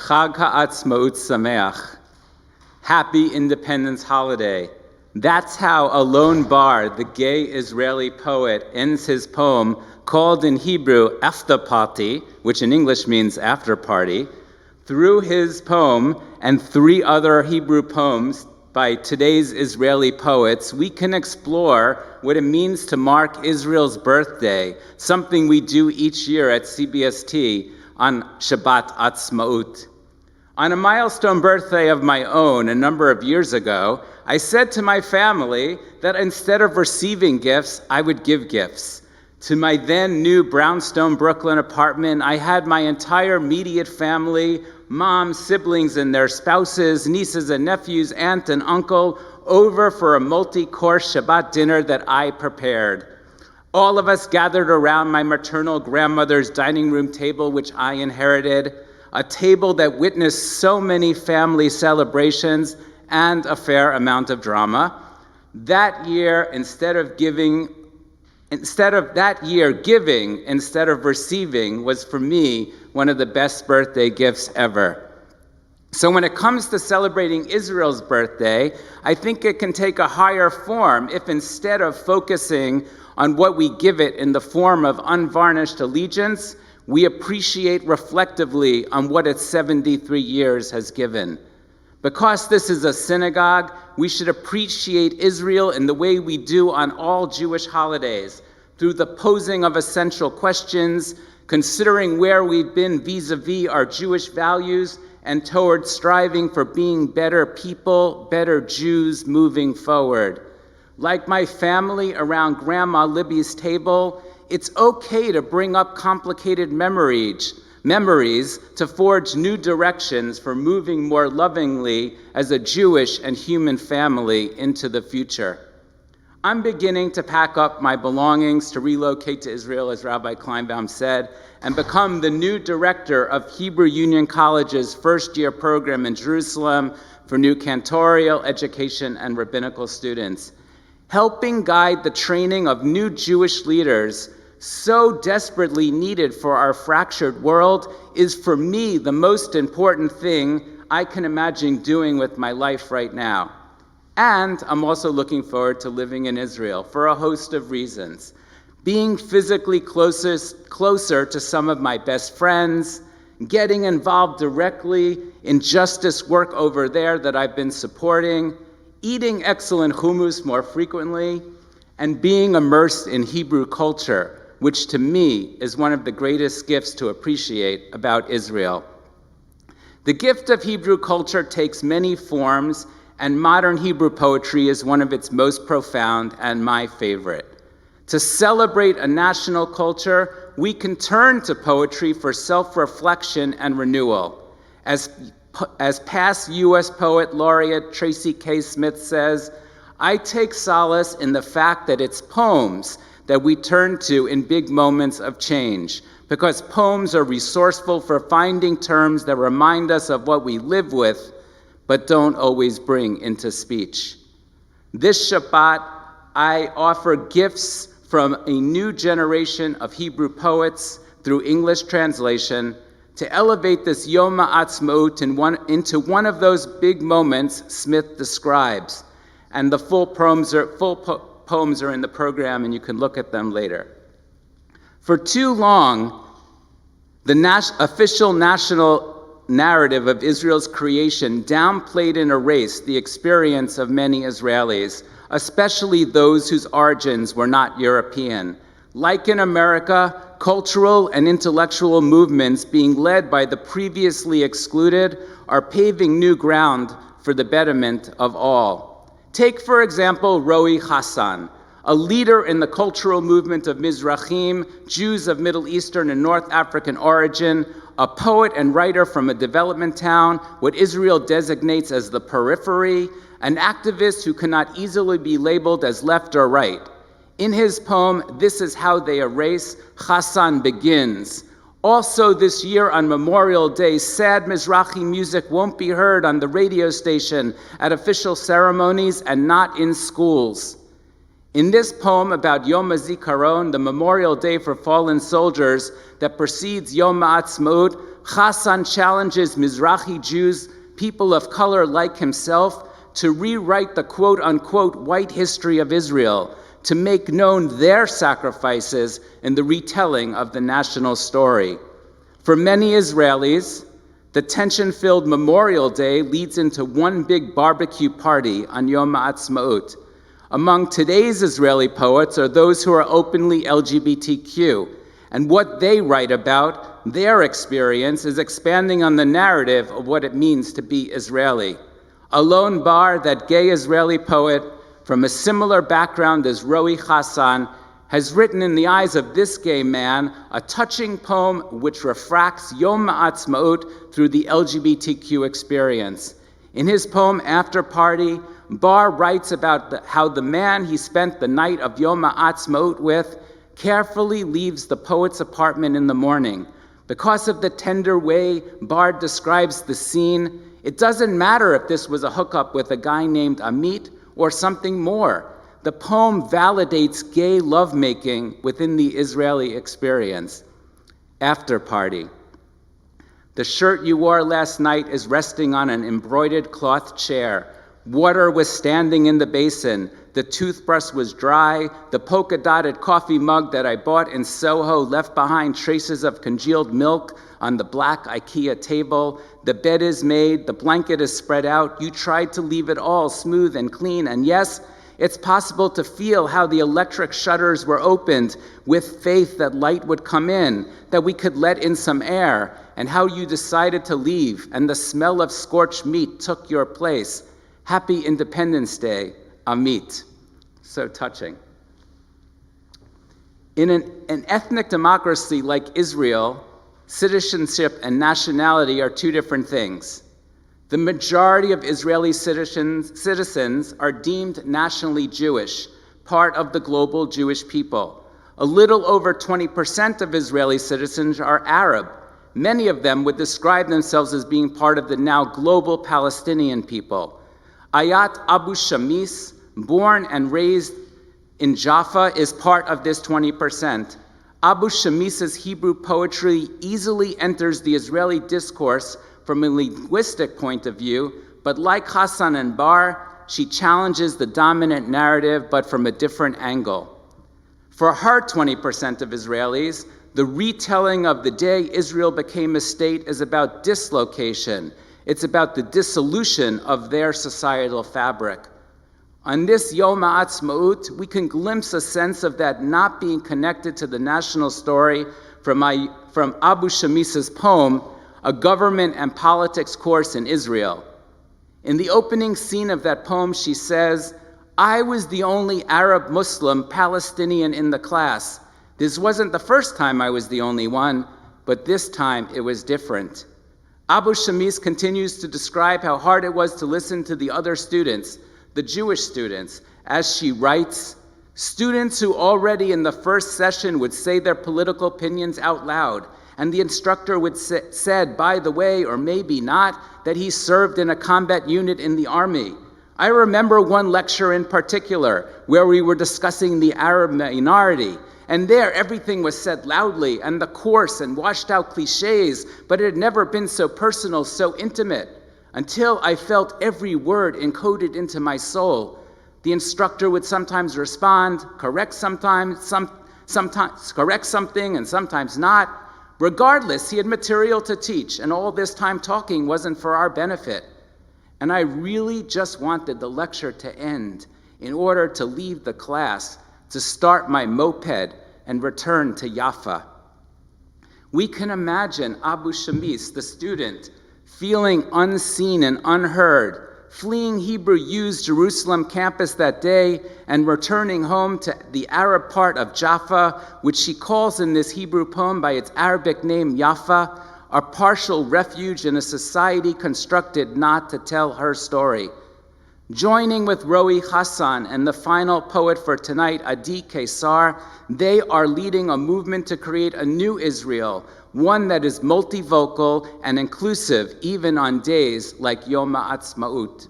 Chag Atsma'ut Sameach. Happy Independence Holiday. That's how a lone bard, the gay Israeli poet, ends his poem called in Hebrew After Party, which in English means after party. Through his poem and 3 other Hebrew poems by today's Israeli poets, we can explore what it means to mark Israel's birthday, something we do each year at CBST on Shabbat Atsma'ut. On a milestone birthday of my own a number of years ago, I said to my family that instead of receiving gifts, I would give gifts. To my then new brownstone Brooklyn apartment, I had my entire immediate family, mom, siblings and their spouses, nieces and nephews, aunt and uncle, over for a multi-course Shabbat dinner that I prepared. All of us gathered around my maternal grandmother's dining room table, which I inherited, a table that witnessed so many family celebrations and a fair amount of drama. That year, giving instead of receiving was for me one of the best birthday gifts ever. So when it comes to celebrating Israel's birthday, I think it can take a higher form if instead of focusing on what we give it in the form of unvarnished allegiance, we appreciate reflectively on what its 73 years has given. Because this is a synagogue, we should appreciate Israel in the way we do on all Jewish holidays, through the posing of essential questions, considering where we've been vis-a-vis our Jewish values, and toward striving for being better people, better Jews moving forward. Like my family around Grandma Libby's table, it's okay to bring up complicated memories to forge new directions for moving more lovingly as a Jewish and human family into the future. I'm beginning to pack up my belongings to relocate to Israel, as Rabbi Kleinbaum said, and become the new director of Hebrew Union College's first-year program in Jerusalem for new cantorial, education, and rabbinical students. Helping guide the training of new Jewish leaders so desperately needed for our fractured world is for me the most important thing I can imagine doing with my life right now. And I'm also looking forward to living in Israel for a host of reasons. Being physically closer to some of my best friends, getting involved directly in justice work over there that I've been supporting, eating excellent hummus more frequently, and being immersed in Hebrew culture, which to me is one of the greatest gifts to appreciate about Israel. The gift of Hebrew culture takes many forms, and modern Hebrew poetry is one of its most profound and my favorite. To celebrate a national culture, we can turn to poetry for self-reflection and renewal. As past U.S. poet laureate Tracy K. Smith says, I take solace in the fact that it's poems that we turn to in big moments of change, because poems are resourceful for finding terms that remind us of what we live with, but don't always bring into speech. This Shabbat, I offer gifts from a new generation of Hebrew poets through English translation to elevate this Yom HaAtzmaut into one of those big moments Smith describes. And the full poems are in the program, and you can look at them later. For too long, the official national narrative of Israel's creation downplayed and erased the experience of many Israelis, especially those whose origins were not European. Like in America, cultural and intellectual movements being led by the previously excluded are paving new ground for the betterment of all. Take, for example, Roy Hassan, a leader in the cultural movement of Mizrahim, Jews of Middle Eastern and North African origin, a poet and writer from a development town, what Israel designates as the periphery, an activist who cannot easily be labeled as left or right. In his poem, This Is How They Erase, Hassan begins, also this year on Memorial Day, sad Mizrahi music won't be heard on the radio station, at official ceremonies, and not in schools. In this poem about Yom HaZikaron, the Memorial Day for fallen soldiers that precedes Yom HaAtzmaut, Hassan challenges Mizrahi Jews, people of color like himself, to rewrite the quote-unquote white history of Israel, to make known their sacrifices in the retelling of the national story. For many Israelis, the tension-filled Memorial Day leads into one big barbecue party on Yom Ha'atzmaut. Among today's Israeli poets are those who are openly LGBTQ, and what they write about, their experience, is expanding on the narrative of what it means to be Israeli. Alon Bar, that gay Israeli poet from a similar background as Roy Hassan, has written in the eyes of this gay man a touching poem which refracts Yom Ha'atzmaut through the LGBTQ experience. In his poem, After Party, Bar writes about how the man he spent the night of Yom Ha'atzmaut with carefully leaves the poet's apartment in the morning. Because of the tender way Bar describes the scene, it doesn't matter if this was a hookup with a guy named Amit or something more. The poem validates gay lovemaking within the Israeli experience. After Party. The shirt you wore last night is resting on an embroidered cloth chair. Water was standing in the basin. The toothbrush was dry. The polka-dotted coffee mug that I bought in Soho left behind traces of congealed milk on the black IKEA table. The bed is made. The blanket is spread out. You tried to leave it all smooth and clean. And yes, it's possible to feel how the electric shutters were opened with faith that light would come in, that we could let in some air, and how you decided to leave and the smell of scorched meat took your place. Happy Independence Day, Amit. So touching. In an ethnic democracy like Israel, citizenship and nationality are two different things. The majority of Israeli citizens are deemed nationally Jewish, part of the global Jewish people. A little over 20% of Israeli citizens are Arab. Many of them would describe themselves as being part of the now global Palestinian people. Ayat Abu Shamis, born and raised in Jaffa, is part of this 20%. Abu Shamis's Hebrew poetry easily enters the Israeli discourse from a linguistic point of view, but like Hassan and Bar, she challenges the dominant narrative, but from a different angle. For her 20% of Israelis, the retelling of the day Israel became a state is about dislocation. It's about the dissolution of their societal fabric. On this Yom Ha'atzmaut, we can glimpse a sense of that not being connected to the national story from Abu Shamis's poem, A Government and Politics Course in Israel. In the opening scene of that poem, she says, I was the only Arab Muslim Palestinian in the class. This wasn't the first time I was the only one, but this time it was different. Abu Shamis continues to describe how hard it was to listen to the other students, the Jewish students, as she writes, students who already in the first session would say their political opinions out loud, and the instructor would said, by the way, or maybe not, that he served in a combat unit in the army. I remember one lecture in particular where we were discussing the Arab minority, and there everything was said loudly and the coarse and washed out cliches, but it had never been so personal, so intimate, until I felt every word encoded into my soul. The instructor would sometimes respond, correct sometimes correct something and sometimes not. Regardless, he had material to teach, and all this time talking wasn't for our benefit. And I really just wanted the lecture to end in order to leave the class, to start my moped and return to Jaffa. We can imagine Abu Shamis, the student, feeling unseen and unheard, fleeing Hebrew U's Jerusalem campus that day and returning home to the Arab part of Jaffa, which she calls in this Hebrew poem by its Arabic name Jaffa, a partial refuge in a society constructed not to tell her story. Joining with Roy Hassan and the final poet for tonight, Adi Kesar, they are leading a movement to create a new Israel, one that is multivocal and inclusive even on days like Yom Ha'atzmaut.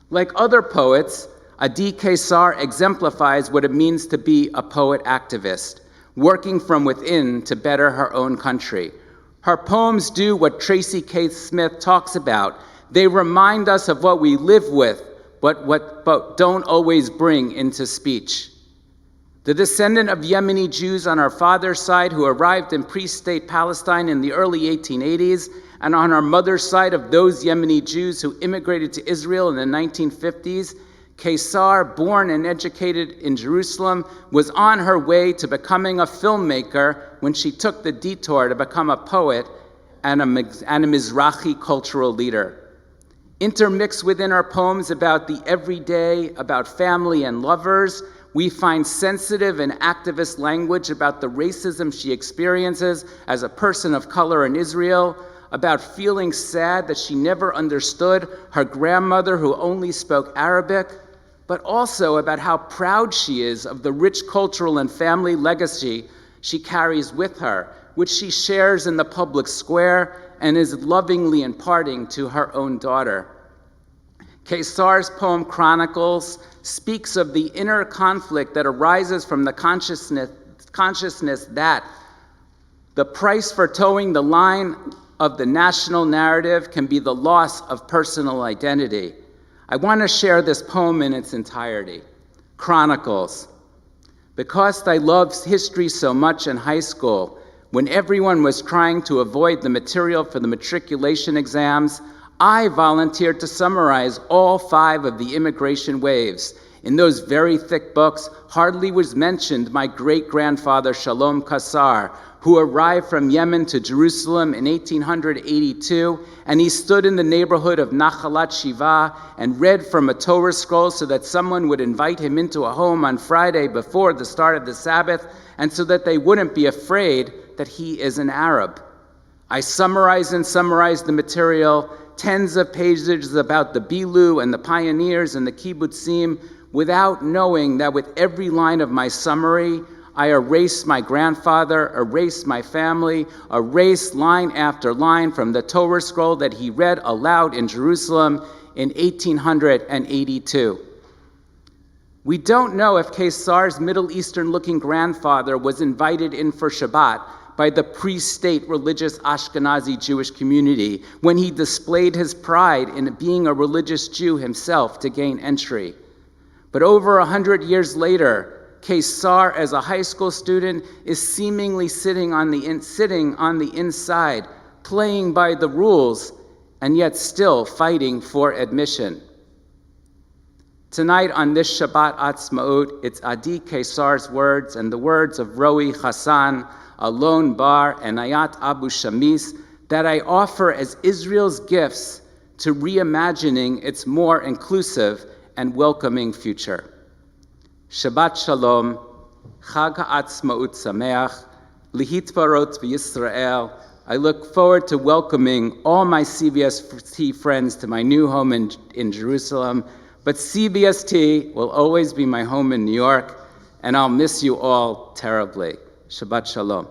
Like other poets, Adi Kesar exemplifies what it means to be a poet activist, working from within to better her own country. Her poems do what Tracy K. Smith talks about. They remind us of what we live with, but don't always bring into speech. The descendant of Yemeni Jews on our father's side who arrived in pre-state Palestine in the early 1880s, and on our mother's side of those Yemeni Jews who immigrated to Israel in the 1950s, Kesar, born and educated in Jerusalem, was on her way to becoming a filmmaker when she took the detour to become a poet and a Mizrahi cultural leader. Intermixed within our poems about the everyday, about family and lovers, we find sensitive and activist language about the racism she experiences as a person of color in Israel, about feeling sad that she never understood her grandmother who only spoke Arabic, but also about how proud she is of the rich cultural and family legacy she carries with her, which she shares in the public square and is lovingly imparting to her own daughter. Kesar's poem Chronicles speaks of the inner conflict that arises from the consciousness that the price for towing the line of the national narrative can be the loss of personal identity. I want to share this poem in its entirety. Chronicles. Because I loved history so much in high school, when everyone was trying to avoid the material for the matriculation exams, I volunteered to summarize all 5 of the immigration waves. In those very thick books, hardly was mentioned my great-grandfather Shalom Kassar, who arrived from Yemen to Jerusalem in 1882, and he stood in the neighborhood of Nachalat Shiva and read from a Torah scroll so that someone would invite him into a home on Friday before the start of the Sabbath, and so that they wouldn't be afraid that he is an Arab. I summarized the material, tens of pages about the Bilu and the pioneers and the kibbutzim, without knowing that with every line of my summary, I erased my grandfather, erased my family, erased line after line from the Torah scroll that he read aloud in Jerusalem in 1882. We don't know if Kesar's Middle Eastern-looking grandfather was invited in for Shabbat by the pre-state religious Ashkenazi Jewish community when he displayed his pride in being a religious Jew himself to gain entry. But over 100 years later, Kesar, as a high school student, is seemingly sitting on the inside, playing by the rules, and yet still fighting for admission. Tonight on this Shabbat Atzma'ut, it's Adi Kesar's words and the words of Roe Hassan, Alon Bar, and Ayat Abu Shamis that I offer as Israel's gifts to reimagining its more inclusive and welcoming future. Shabbat Shalom, Chag HaAtzma'ut Sameach, Lihitvarot v'Yisrael. I look forward to welcoming all my CBST friends to my new home in Jerusalem, but CBST will always be my home in New York, and I'll miss you all terribly. Shabbat Shalom.